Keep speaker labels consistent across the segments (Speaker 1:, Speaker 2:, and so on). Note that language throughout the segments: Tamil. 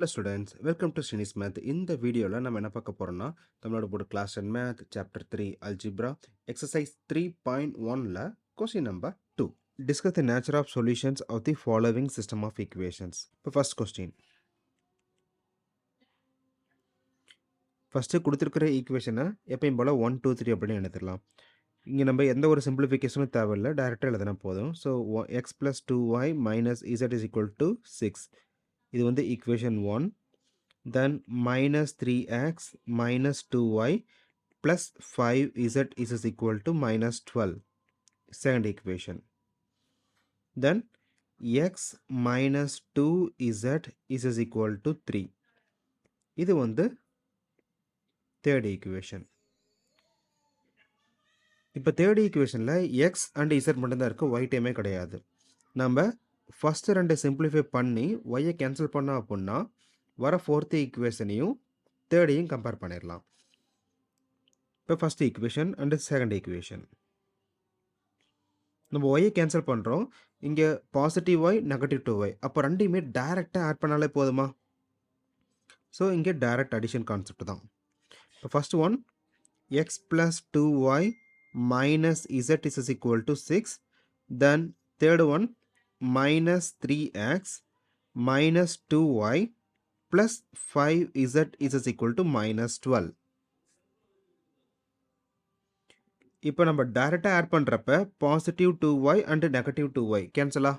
Speaker 1: Hello students, welcome to Shini's Math. இந்த வீடியோல நம்ம என்ன பார்க்க போறோம்னா தமிழோட board class 10 math chapter 3 algebra exercise 3.1ல question number 2. Discuss the nature of solutions of the following system of equations. இப்போ first question. ஃபர்ஸ்ட் கொடுத்திருக்கிற ஈக்குவேஷனை எப்பயும் போல 1 2 3 அப்படின்னு எழுதிடலாம். இங்கே நம்ம எந்த ஒரு சிம்பிளிஃபிகேஷனும் தேவையில்லை, டைரெக்டாக எழுதினா போதும். So x plus 2y minus z is equal to 6. இது வந்து equation 1. Then minus 3x minus 2y plus 5z is equal to minus 12. Second equation. Then x minus 2z is equal to 3. இது வந்து third equation. இப்போ third equationல x and z மட்டும்தான் இருக்கு, y டைமே கிடையாது. நம்ம ஃபர்ஸ்ட் ரெண்டு சிம்பிளிஃபை பண்ணி y கேன்சல் பண்ணோம் அப்படின்னா வர ஃபோர்த் ஈக்குவேஷனையும் தேர்டையும் கம்பேர் பண்ணிடலாம். இப்போ first equation and second equation நம்ம ஒய்யை கேன்சல் பண்ணுறோம். இங்கே பாசிட்டிவ் ஒய் நெகட்டிவ் 2y, அப்போ ரெண்டையுமே டைரெக்டாக ஆட் பண்ணாலே போதுமா? ஸோ இங்கே டைரக்ட் அடிஷன் கான்செப்ட் தான். இப்போ first one X plus 2y minus Z is equal to 6. Then third one minus 3x minus 2y plus 5z is equal to minus 12. இப்போ நம்ம டைரெக்டாக ஆட் பண்ணுறப்ப positive 2y and negative 2y கேன்சலா?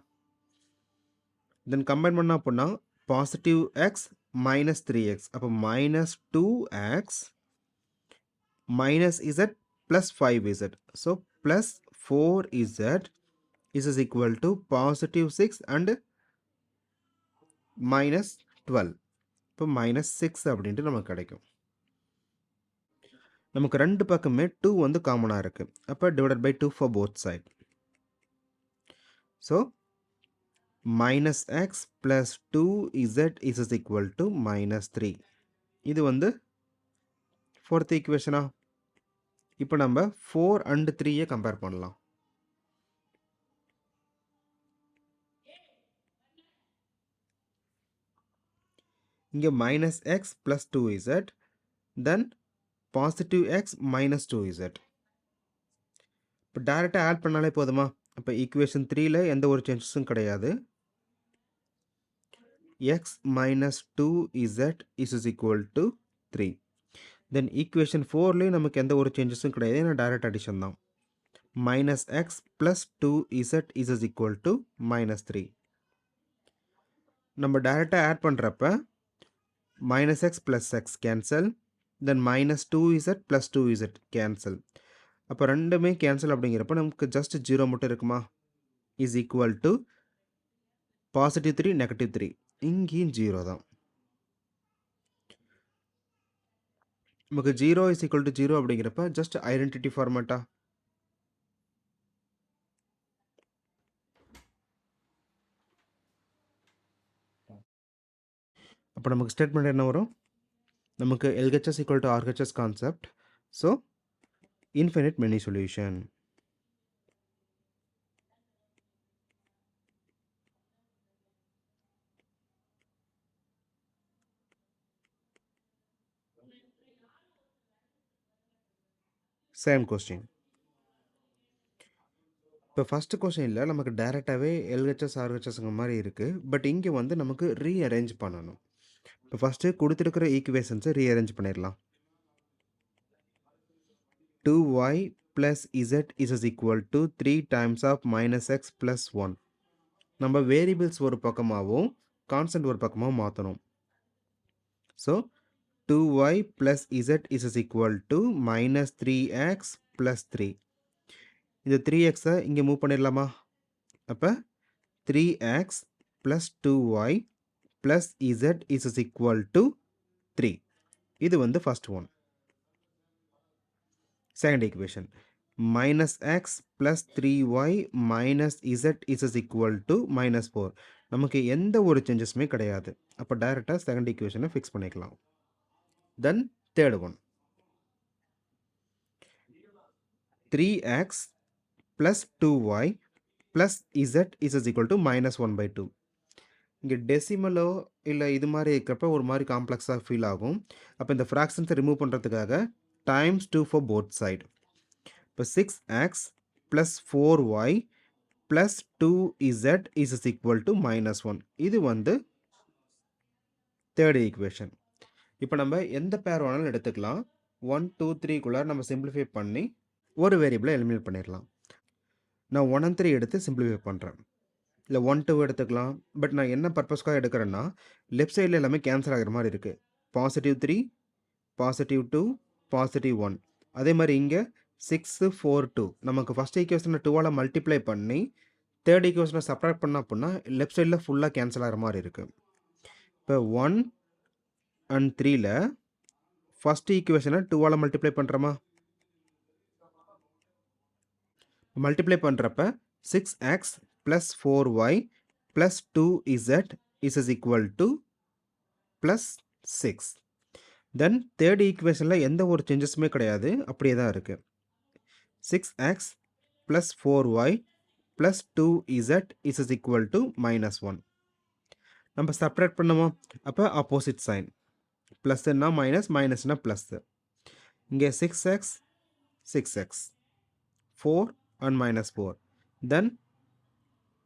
Speaker 1: தென் கம்பைன் பண்ணா அப்படின்னா பாசிட்டிவ் எக்ஸ் மைனஸ் 3x, அப்போ minus 2x minus z plus 5z. So plus 4z is equal to positive 6 and minus 12. இப்போ மைனஸ் 6 அப்படின்ட்டு நமக்கு கிடைக்கும். நமக்கு ரெண்டு பக்கமே 2 வந்து காமனாக இருக்குது, அப்போ divided by 2 for both side. So minus x plus 2z is equal to minus 3. இது வந்து ஃபோர்த் ஈக்குவேஷனா? இப்போ நம்ம 4 அண்ட் 3யை கம்பேர் பண்ணலாம். இங்கே மைனஸ் எக்ஸ் ப்ளஸ் 2z, தென் பாசிட்டிவ் எக்ஸ் மைனஸ் 2z. இப்போ டைரெக்டாக ஆட் பண்ணாலே போதுமா? இப்போ ஈக்குவேஷன் 3ல எந்த ஒரு சேஞ்சஸும் கிடையாது. X minus 2z is equal to 3. Then equation 4லேயும் நமக்கு எந்த ஒரு சேஞ்சஸும் கிடையாது, ஏன்னா டைரக்ட் அடிஷன் தான். Minus x plus 2z is equal to minus 3. நம்ம டைரெக்டாக ஆட் பண்ணுறப்ப minus x plus x cancel, then minus 2z plus 2z cancel. அப்போ ரெண்டுமே கேன்சல் அப்படிங்கிறப்ப நமக்கு ஜஸ்ட் 0 மட்டும் இருக்குமா? Is equal to positive 3 negative 3, இங்கேயும் 0 தான். நமக்கு 0 இஸ் ஈக்குவல் டு 0 அப்படிங்கிறப்ப ஜஸ்ட் ஐடென்டிட்டி ஃபார்மேட்டா? அப்போ நமக்கு ஸ்டேட்மெண்ட் என்ன வரும்? நமக்கு LHS equal to RHS concept. So, infinite many solution. Same question. இப்போ ஃபஸ்ட்டு கொஸ்டினில் நமக்கு டைரெக்டாகவே LHS RHSங்கிற மாதிரி இருக்குது, பட் இங்கே வந்து நமக்கு ரீஅரேஞ்ச் பண்ணணும். இப்போ ஃபஸ்ட்டு கொடுத்துருக்கிற ஈக்குவேஷன்ஸை ரீஅரேஞ்ச் பண்ணிடலாம். 2y plus z is equal to 3 times of minus x plus 1. நம்ம வேரியபிள்ஸ் ஒரு பக்கமாகவும் கான்ஸ்டன்ட் ஒரு பக்கமாகவும் மாற்றணும். So 2y plus z is equal to minus 3x plus 3. இந்த 3xை இங்கே மூவ் பண்ணிடலாமா? அப்போ 3x plus 2y plus z is equal to 3. இது வந்து first one. Second equation minus x plus 3y minus z is equal to minus 4. நமக்கு எந்த ஒரு சேஞ்சஸுமே கிடையாது, அப்போ டைரெக்டாக செகண்ட் ஈக்குவேஷனை ஃபிக்ஸ் பண்ணிக்கலாம். Then third one 3x plus 2y plus z is equal to minus 1 by 2. இங்க டெசிமலோ இல்ல இது மாரி இருக்கிறப்ப ஒரு மாரி காம்ப்ளெக்ஸா ஃபீல் ஆகும். அப்ப இந்த ஃபிராக்ஷன்ஸ ரிமூவ் பண்றதுக்காக டைம்ஸ் 2 ஃபார் போத் சைட். இப்ப 6x + 4y + 2z is equal two -1. இது வந்து 3rd ஈக்குவேஷன். இப்ப நம்ம எந்த பேர் வேணாலும் எடுத்துக்கலாம். 1, 2, 3 குள்ள நம்ம சிம்ப்ளிஃபை பண்ணி ஒரு வேரியபிள எலிமினேட் பண்ணிரலாம். நான் 1 and 3 எடுத்து சிம்ப்ளிஃபை பண்றேன். இல்ல 1, 2 எடுத்துக்கலாம். பட் நான் என்ன பர்ப்பஸ்க்காக எடுக்கிறேன்னா, லெஃப்ட் சைட்ல எல்லாமே கேன்சல் ஆகுற மாரி இருக்கு. +3, +2, +1. அதே மாரி இங்க 6, 4, 2. நமக்கு ஃபர்ஸ்ட் ஈக்குவேஷன 2ஆல மல்டிப்ளை பண்ணி 3rd ஈக்குவேஷன சப்ட்ராக்ட் பண்ணோம் அப்புட்னா, லெஃப்ட் சைட்ல ஃபுல்லா கேன்சல் ஆகுற மாரி இருக்கு. இப்ப 1 and 3ல ஃபர்ஸ்ட் ஈக்குவேஷன 2ஆல மல்டிப்ளை பண்றோமா? மல்டிப்ளை பண்றப்ப 6x + 4y + 2z is equal to +6. Then 3rd ஈக்குவேஷன்ல எந்த ஒரு சேஞ்சஸுமே கிடையாது. அப்படியே தான் இருக்கு. 6x + 4y + 2z is equal two -1. நம்ம சப்ட்ராக்ட் பண்ணுமா? அப்ப ஆப்போசிட் சைன். ப்ளஸ்ன்னா மைனஸ், மைனஸ்னா ப்ளஸ். இங்க 6x, 6x. 4 and -4. Then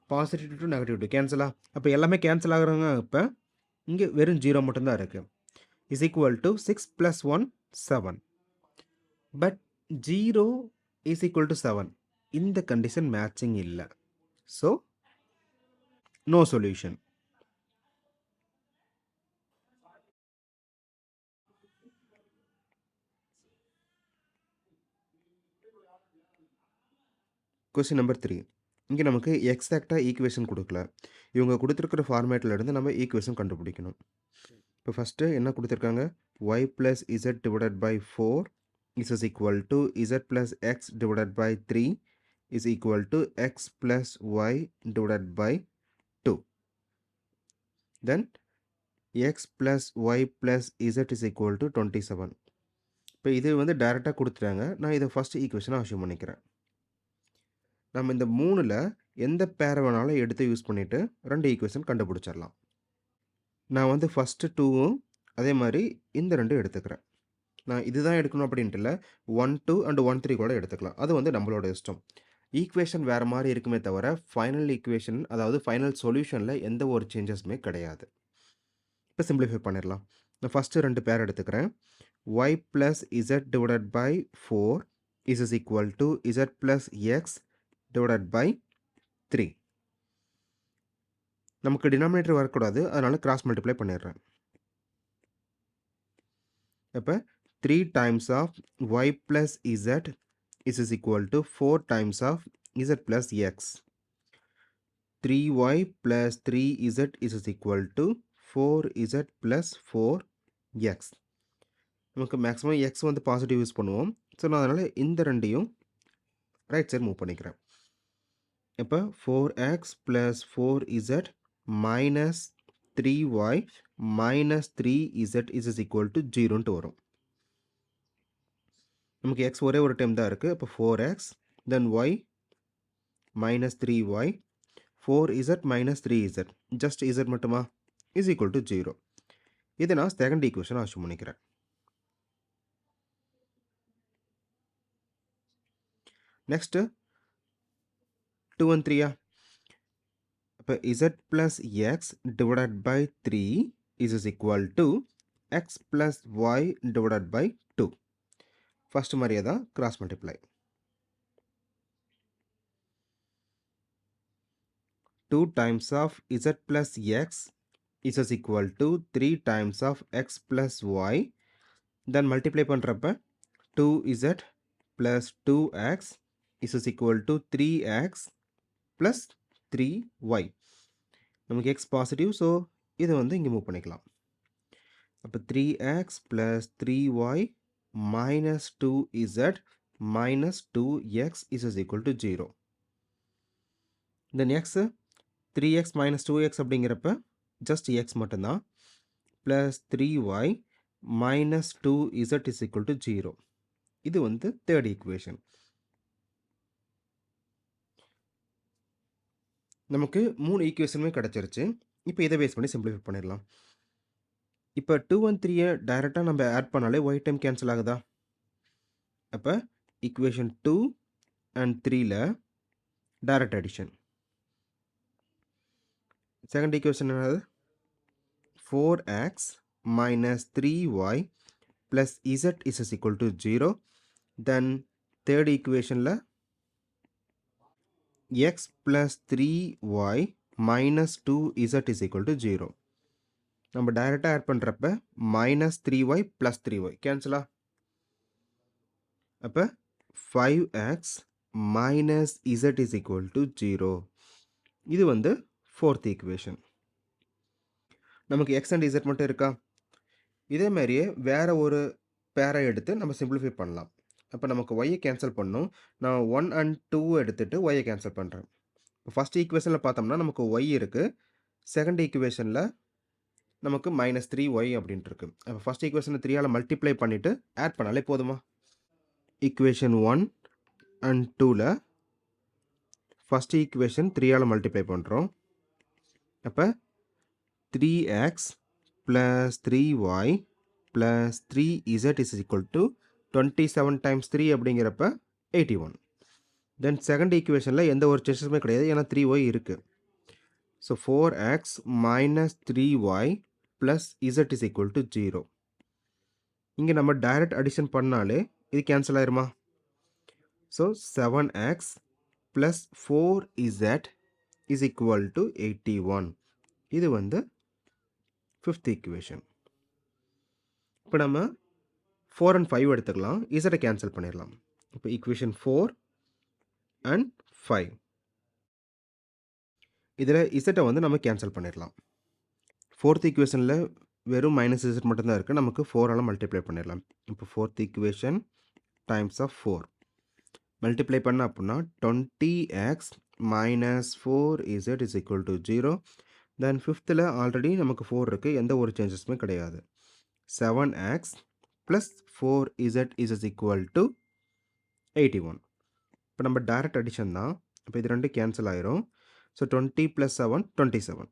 Speaker 1: positive two negative two கேன்சலா? அப்ப எல்லாமே கேன்சல் ஆகுறாங்க. அப்ப இங்க வெறும் 0 மட்டும் தான் இருக்கு. Is equal to 6 + 1 7. But 0 is equal to 7. இந்த கண்டிஷன் மேட்சிங் இல்ல. So no solution. Question number 3. இங்க நமக்கு எக்ஸாக்ட்டா ஈக்குவேஷன் குடுக்கல. இவங்க குடுத்திருக்கிற ஃபார்மேட்ல இருந்து நம்ம ஈக்குவேஷன் கண்டுபிடிக்கணும். இப்போ ஃபர்ஸ்ட்டு என்ன குடுத்திருக்காங்க? y + z divided by 4 is equal to z + x divided by 3 is equal to x + y divided by 2. Then x + y + z is equal to 27. இப்போ இது வந்து டைரக்ட்டா குடுத்துட்டாங்க. நான் இத ஃபர்ஸ்ட் ஈக்குவேஷனா அஸ்யூம் பண்ணிக்கிறேன். நம்ம இந்த 3ல எந்த பேர வேணாலும் எடுத்து யூஸ் பண்ணிட்டு 2 ஈக்குவேஷன் கண்டுபிடிச்சிடலாம். நான் வந்து ஃபர்ஸ்ட் 2ம் அதே மாரி இந்த 2ம் எடுத்துக்கிறேன். நான் இதுதான் எடுக்கணும் அப்படின்ட்டு இல்ல. 1, 2 அண்ட் 1, 3 கூட எடுத்துக்கலாம். அது வந்து நம்மளோட இஷ்டம். ஈக்குவேஷன் வேற மாரி இருக்குமே தவிர, ஃபைனல் ஈக்குவேஷன் அதாவது ஃபைனல் சொல்யூஷன்ல எந்த ஒரு சேஞ்சஸுமே கிடையாது. இப்போ சிம்ப்ளிஃபை பண்ணிடலாம். நான் ஃபர்ஸ்ட் 2 பேர் எடுத்துக்கிறேன். y + z divided by 4 is equal to z + x divided by 3. நமக்கு டினாமினேட்டர் வரக்கூடாது. அதனால கிராஸ் மல்டிப்ளை பண்ணிடுறேன். அப்ப 3 times of y + z is equal to 4 times of z + x. 3y + 3z is equal to 4z + 4x. நமக்கு மேக்ஸிமம் x வந்து பாசிட்டிவ் யூஸ் பண்ணுவோம். ஸோ நான் அதனால இந்த 2யும் ரைட் சைடு மூவ் பண்ணிக்கிறேன். இப்போ 4x + 4z minus 3y minus 3z is equal to 0ன்ட்டு வரும். நமக்கு x ஒரே ஒரு டைம் தான் இருக்கு. அப்போ 4x then y minus 3y 4z minus 3z just z மட்டுமா is equal to 0. இதை நான் செகண்ட் ஈக்குவேஷன் அஸ்யூம் பண்ணிக்கிறேன். நெக்ஸ்ட் 2 and 3 அப்போ z plus x divided by 3 is equal to x plus y divided by 2. First மாதிரியே தான் cross multiply. 2 times of z plus x is equal to 3 times of x plus y. Then multiply பண்றப்ப 2z plus 2x is equal to 3x plus 3y. நமக்கு x பாசிட்டிவ், ஸோ இதை வந்து இங்கே மூவ் பண்ணிக்கலாம். அப்போ 3x plus 3y minus 2z minus 2x is equal to 0. Then x 3x minus 2x அப்படிங்கிறப்ப just x மட்டும்தான். plus 3y minus 2z is equal to 0. இது வந்து தேர்ட் ஈக்குவேஷன். நமக்கு 3 ஈக்குவேஷனுமே கிடைச்சிருச்சு. இப்போ இதை பேஸ் பண்ணி சிம்பிளிஃபை பண்ணிடலாம். இப்போ 2 and 3 டைரெக்டாக நம்ம ஆட் பண்ணாலே y டைம் கேன்சல் ஆகுதா? அப்போ ஈக்குவேஷன் 2 and 3ல டைரக்ட் அடிஷன். செகண்ட் ஈக்குவேஷன் என்னது? 4x minus 3y plus z is equal to 0. Then third equationல x plus 3y minus 2z is equal to 0. நம்ம டைரெக்டாக ஆட் பண்ணுறப்ப minus 3y plus 3y கேன்சலா? அப்போ 5x minus z is equal to 0. இது வந்து fourth equation. நமக்கு x and z மட்டும் இருக்கா? இதே மாதிரியே வேற ஒரு பேரை எடுத்து நம்ம சிம்பிளிஃபை பண்ணலாம். அப்போ நமக்கு y கேன்சல் பண்ணணும். நான் 1 and 2 எடுத்துட்டு y கேன்சல் பண்ணுறேன். ஃபர்ஸ்ட் ஈக்குவேஷனில் பார்த்தோம்னா நமக்கு y இருக்குது. செகண்ட் ஈக்குவேஷனில் நமக்கு -3y அப்படின்ட்டு இருக்கு. அப்போ ஃபர்ஸ்ட் ஈக்குவேஷனை 3ஆல் மல்டிப்ளை பண்ணிவிட்டு ஆட் பண்ணாலே போதுமா? ஈக்குவேஷன் 1 and 2ல ஃபர்ஸ்ட் ஈக்குவேஷன் 3ஆல் மல்டிப்ளை பண்ணுறோம். அப்போ 3x plus 3y plus 3z is equal to 27 times 3 அப்படிங்கிறப்ப 81. தென் செகண்ட் ஈக்குவேஷனில் எந்த ஒரு சேஞ்சஸுமே கிடையாது, ஏன்னா 3y இருக்குது. So 4x minus 3y plus z is equal to 0. இங்கே நம்ம டைரக்ட் அடிஷன் பண்ணாலே இது கேன்சல் ஆயிருமா? So 7x plus 4z is equal to 81. இது வந்து ஃபிஃப்த் ஈக்குவேஷன். இப்போ நம்ம 4 and 5 எடுத்துக்கலாம். இசட்டை கேன்சல் பண்ணிடலாம். இப்போ ஈக்குவேஷன் 4 and 5. இதில் இசட்டை வந்து நம்ம கேன்சல் பண்ணிடலாம். ஃபோர்த் ஈக்குவேஷனில் வெறும் மைனஸ் இசட் மட்டும்தான் இருக்குது. நமக்கு 4ஆல் மல்டிப்ளை பண்ணிடலாம். இப்போ fourth equation times of 4 multiply பண்ண அப்படின்னா 20x minus 4z is equal to 0. தென் ஃபிஃப்த்தில் ஆல்ரெடி நமக்கு 4 இருக்குது, எந்த ஒரு சேஞ்சஸுமே கிடையாது. 7x plus 4z is equal to 81. இப்போ நம்ம டைரக்ட் அடிஷன் தான். இப்போ இது ரெண்டு கேன்சல் ஆயிரும். So 20 plus 7 27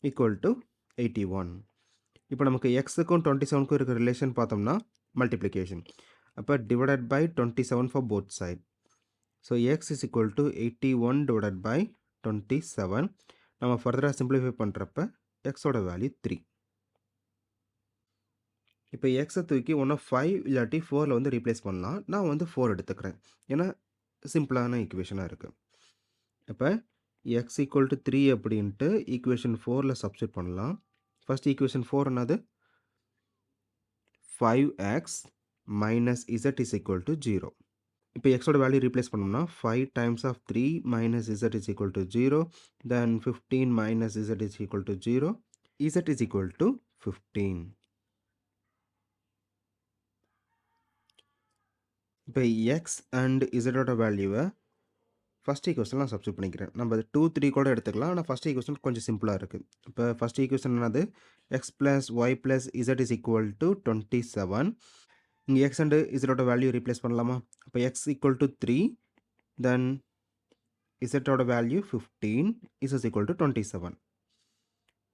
Speaker 1: equal to 81. இப்போ நமக்கு எக்ஸுக்கும் 27க்கும் இருக்கிற ரிலேஷன் பார்த்தோம்னா மல்டிப்ளிகேஷன். அப்போ divided by 27 for both side. So x is equal to 81 divided by 27. நம்ம ஃபர்தராக சிம்பிளிஃபை பண்ணுறப்ப எக்ஸோட வேல்யூ 3. இப்போ எக்ஸை தூக்கி ஒன்றா 5 இல்லாட்டி 4ல் வந்து ரீப்ளேஸ் பண்ணலாம். நான் வந்து 4 எடுத்துக்கிறேன், ஏன்னா சிம்பிளான ஈக்குவேஷனாக இருக்குது. அப்போ எக்ஸ் ஈக்குவல் டு 3 அப்படின்ட்டு ஈக்குவேஷன் 4ல் சப்ஸ்டிட் பண்ணலாம். ஃபர்ஸ்ட் ஈக்குவேஷன் 4 என்னது? 5x minus z is equal to 0. இப்போ எக்ஸோட வேல்யூ ரீப்ளேஸ் பண்ணோம்னா 5 times of 3 minus z is equal to 0. Then 15 minus z is equal to 0. z is equal to 15. இப்போ எக்ஸ் அண்ட் இசட்டோட வேல்யூவை ஃபஸ்ட் ஈக்குவேஷன் நான் சப்ஸ்டிட் பண்ணிக்கிறேன். நம்ம 2, 3 கூட எடுத்துக்கலாம், ஆனால் ஃபஸ்ட் ஈக்குவேஷன் கொஞ்சம் சிம்பிளாக இருக்குது. இப்போ ஃபஸ்ட் ஈக்குவேஷன் என்னது? X plus y plus z is equal to 27. இங்கே எக்ஸ் அண்டு இசட்டோட வேல்யூ ரீப்ளேஸ் பண்ணலாமா? அப்போ எக்ஸ் ஈக்குவல் டு 3, தென் இசட்டோட வேல்யூ 15 இஸ் ஈக்குவல் டு 27.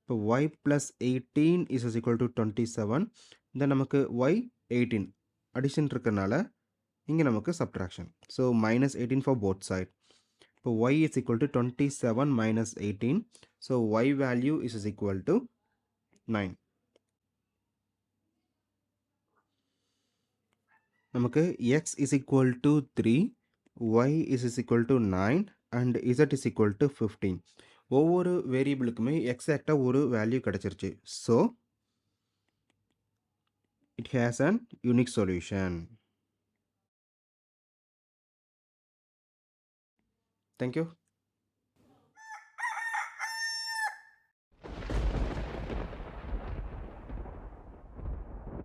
Speaker 1: இப்போ y plus 18 is equal to 27. தென் நமக்கு ஒய் 18 அடிஷன் இருக்கிறனால இங்கே நமக்கு subtraction. So -18 for both side. இப்போ y is equal to 27 minus 18. So y value is equal to 9. நமக்கு x is equal to 3, y is equal to 9 and z is equal to 15. ஒவ்வொரு வேரியபிளுக்குமே எக்ஸாக்டாக ஒரு வேல்யூ கிடச்சிருச்சு. So it has an unique solution. Thank you.